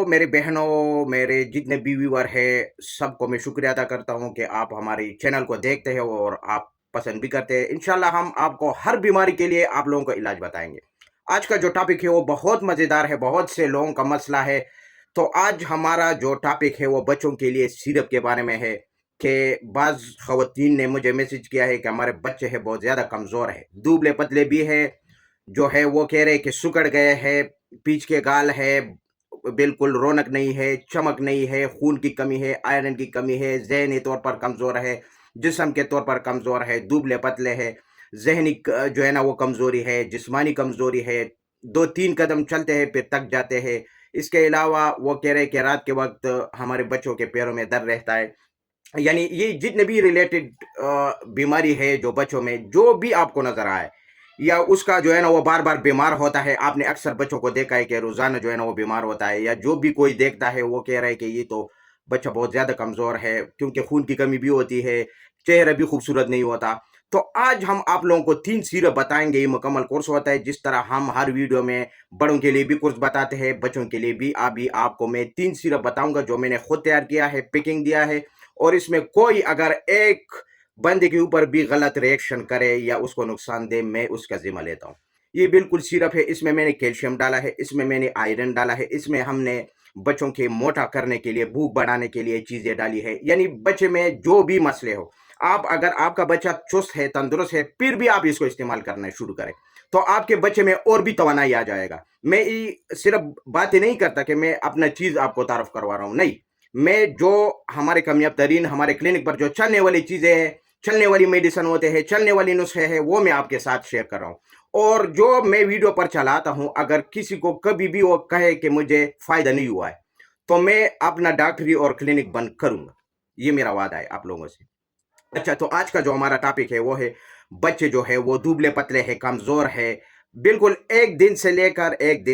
मेरे बहनों, मेरे जितने भी व्यूअर हैं, सबको मैं शुक्रिया अदा करता हूँ कि आप हमारे चैनल को देखते हैं और आप पसंद भी करते हैं। इंशाल्लाह हम आपको हर बीमारी के लिए आप लोगों को इलाज बताएँगे। आज का जो टॉपिक है वो बहुत मज़ेदार है, बहुत से लोगों का मसला है। तो आज हमारा जो टॉपिक है वो बच्चों के लिए सिरप के बारे में है कि बाज़ ख़वातीन ने मुझे मैसेज किया है कि हमारे बच्चे हैं बहुत ज़्यादा कमज़ोर है, दुबले-पतले भी है, जो है वो कह रहे हैं कि सिकुड़ गए हैं, पीछ के गाल है, बिल्कुल रौनक नहीं है, चमक नहीं है, खून की कमी है, आयरन की कमी है, ज़हनी तौर पर कमज़ोर है, जिस्म के तौर पर कमज़ोर है, दुबले-पतले है, ज़हनी जो है ना वो कमज़ोरी है, जिस्मानी कमज़ोरी है, 2-3 कदम चलते हैं फिर थक जाते हैं। इसके अलावा वो कह रहे हैं कि रात के वक़्त हमारे बच्चों के पैरों में दर्द रहता है। यानी ये जितने भी रिलेटेड बीमारी है जो बच्चों में जो भी आपको नजर आए या उसका जो है ना वो बार बार बीमार होता है। आपने अक्सर बच्चों को देखा है कि रोजाना जो है ना वो बीमार होता है, या जो भी कोई देखता है वो कह रहा है कि ये तो बच्चा बहुत ज्यादा कमजोर है, क्योंकि खून की कमी भी होती है, चेहरा भी खूबसूरत नहीं होता। तो आज हम आप लोगों को 3 सीरप बताएंगे। ये मुकम्मल कोर्स होता है, जिस तरह हम हर वीडियो में बड़ों के लिए भी कोर्स बताते हैं, बच्चों के लिए भी। अभी आपको मैं 3 सीरप बताऊंगा जो मैंने खुद तैयार किया है, पैकिंग दिया है, और इसमें कोई अगर एक बंदे के ऊपर भी गलत रिएक्शन करे या उसको नुकसान दे, मैं उसका जिम्मा लेता हूँ। ये बिल्कुल सिरप है, इसमें मैंने कैल्शियम डाला है, इसमें मैंने आयरन डाला है, इसमें हमने बच्चों के मोटा करने के लिए, भूख बढ़ाने के लिए चीजें डाली है। यानी बच्चे में जो भी मसले हो, आप अगर आपका बच्चा चुस्त है, तंदुरुस्त है, फिर भी आप इसको इस्तेमाल करना शुरू करें तो आपके बच्चे में और भी तवानाई आ जाएगा। मैं ये सिर्फ बातें नहीं करता कि मैं अपना चीज आपको तारफ करवा रहा हूँ, नहीं, मैं जो हमारे कामयाब तरीन हमारे क्लिनिक पर जो चलने वाली चीजें हैं, चलने वाली मेडिसिन होते हैं, चलने वाली नुस्खे हैं, वो मैं आपके साथ शेयर कर रहा हूँ। और जो मैं वीडियो पर चलाता हूँ, अगर किसी को कभी भी वो कहे कि मुझे फायदा नहीं हुआ है, तो मैं अपना डॉक्टरी और क्लिनिक बंद करूंगा। ये मेरा वादा है आप लोगों से। अच्छा, तो आज का जो हमारा टॉपिक है वो है बच्चे जो है वो दुबले पतले है, कमजोर है, बिल्कुल एक दिन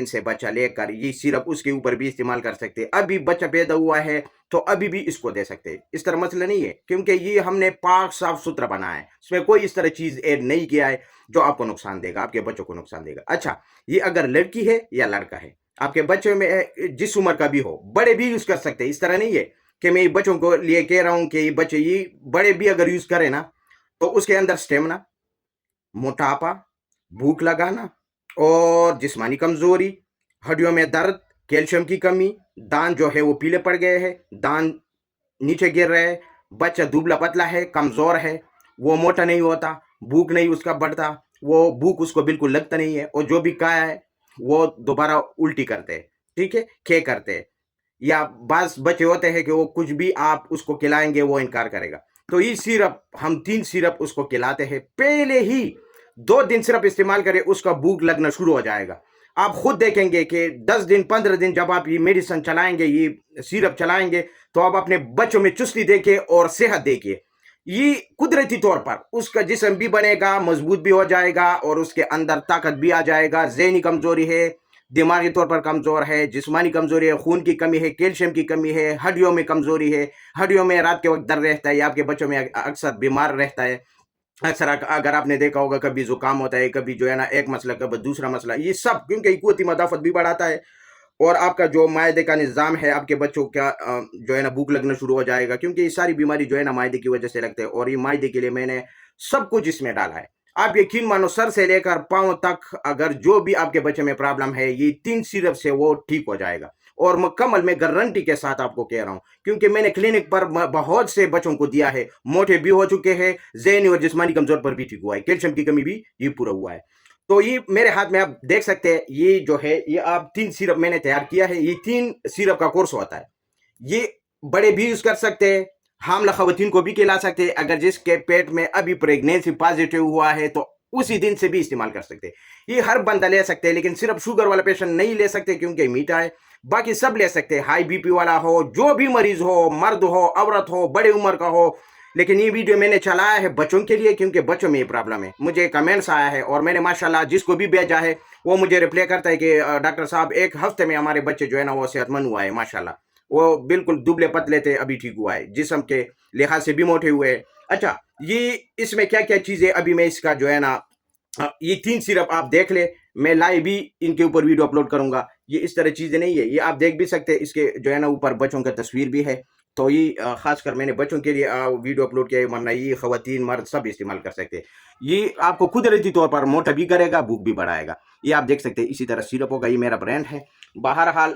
से बच्चा लेकर ये सिर्फ उसके ऊपर भी इस्तेमाल कर सकते हैं। अभी बच्चा पैदा हुआ है तो अभी भी इसको दे सकते हैं, इस तरह मसला नहीं है, क्योंकि ये हमने पाक साफ सुथरा बनाया है, इसमें कोई इस तरह चीज ऐड नहीं किया है जो आपको नुकसान देगा, आपके बच्चों को नुकसान देगा। अच्छा, ये अगर लड़की है या लड़का है, आपके बच्चे में जिस उम्र का भी हो, बड़े भी यूज कर सकते हैं। इस तरह नहीं है कि मैं बच्चों को लिए कह रहा हूं कि ये बच्चे, ये बड़े भी अगर यूज करें ना तो उसके अंदर स्टेमिना, मोटापा, भूख लगाना और जिस्मानी कमजोरी, हड्डियों में दर्द, कैल्शियम की कमी, दांत जो है वो पीले पड़ गए हैं, दांत नीचे गिर रहे हैं, बच्चा दुबला पतला है, कमजोर है, वो मोटा नहीं होता, भूख नहीं उसका बढ़ता, वो भूख उसको बिल्कुल लगता नहीं है, और जो भी खाया है वो दोबारा उल्टी करते हैं, ठीक है, खे करते हैं। या बस बच्चे होते हैं कि वो कुछ भी आप उसको खिलाएंगे वो इनकार करेगा। तो ये सिरप, हम 3 सिरप उसको खिलाते हैं, पहले ही 2 दिन सिर्फ इस्तेमाल करें, उसका भूख लगना शुरू हो जाएगा। आप खुद देखेंगे कि 10 दिन 15 दिन जब आप ये मेडिसिन चलाएंगे, ये सिरप चलाएंगे, तो आप अपने बच्चों में चुस्ती देखिए और सेहत देखिए। ये कुदरती तौर पर उसका जिस्म भी बनेगा, मजबूत भी हो जाएगा, और उसके अंदर ताकत भी आ जाएगा। ज़हनी कमजोरी है, दिमागी तौर पर कमजोर है, जिस्मानी कमजोरी है, खून की कमी है, कैल्शियम की कमी है, हड्डियों में कमजोरी है, हड्डियों में रात के वक्त दर्द रहता है, आपके बच्चों में अक्सर बीमार रहता है। अक्सर अगर आपने देखा होगा, कभी जुकाम होता है, कभी जो है ना एक मसला, कभी दूसरा मसला, ये सब क्योंकि कुव्वती मदाफत भी बढ़ाता है, और आपका जो मायदे का निज़ाम है, आपके बच्चों का जो है ना भूख लगना शुरू हो जाएगा, क्योंकि ये सारी बीमारी जो है ना मायदे की वजह से लगते हैं। और ये मायदे के लिए मैंने सब कुछ इसमें डाला है। आप यकीन मानो, सर से लेकर पाँव तक अगर जो भी आपके बच्चे में प्रॉब्लम है, ये 3 सिरप से वो ठीक हो जाएगा। और मुकम्मल मैं गारंटी के साथ आपको कह रहा हूं, क्योंकि मैंने क्लिनिक पर बहुत से बच्चों को दिया है, मोटे भी हो चुके हैं, ज़हनी और जिस्मानी कमजोर पर भी ठीक हुआ है, कैल्शियम की कमी भी ये पूरा हुआ है। तो ये मेरे हाथ में आप देख सकते हैं, ये जो है ये आप 3 सिरप मैंने तैयार किया है। ये 3 सिरप का कोर्स होता है। ये बड़े भी यूज कर सकते हैं, हामला खवातीन को भी खिला सकते हैं, अगर जिसके पेट में अभी प्रेगनेंसी पॉजिटिव हुआ है तो उसी दिन से भी इस्तेमाल कर सकते हैं। ये हर बंदा ले सकते हैं, लेकिन सिर्फ शुगर वाला पेशेंट नहीं ले सकते क्योंकि मीठा है। बाकी सब ले सकते हैं, हाई बीपी वाला हो, जो भी मरीज हो, मर्द हो, औरत हो, बड़े उम्र का हो। लेकिन ये वीडियो मैंने चलाया है बच्चों के लिए, क्योंकि बच्चों में ये प्रॉब्लम है। मुझे कमेंट्स आया है और मैंने माशाल्लाह जिसको भी भेजा है वो मुझे रिप्लाई करता है कि डॉक्टर साहब 1 हफ्ते में हमारे बच्चे जो है ना वो सेहतमंद हुआ है, माशाल्लाह। वो बिल्कुल दुबले पतले थे, अभी ठीक हुआ है, जिस्म के लिहाज से भी मोटे हुए। अच्छा, ये इसमें क्या क्या चीजें, अभी मैं इसका जो है ना ये 3 सिरप आप देख ले, मैं लाइव भी इनके ऊपर वीडियो अपलोड करूंगा। یہ اس طرح چیزیں نہیں ہے. یہ آپ دیکھ بھی سکتے ہیں, اس کے جو ہے نا اوپر بچوں کا تصویر بھی ہے. تو یہ خاص کر میں نے بچوں کے لیے ویڈیو اپلوڈ کیا ہے, ورنہ یہ خواتین مرد سب استعمال کر سکتے ہیں. یہ آپ کو قدرتی طور پر موٹا بھی کرے گا, بھوک بھی بڑھائے گا. یہ آپ دیکھ سکتے ہیں. اسی طرح سیرپ ہوگا, یہ میرا برانڈ ہے. بہرحال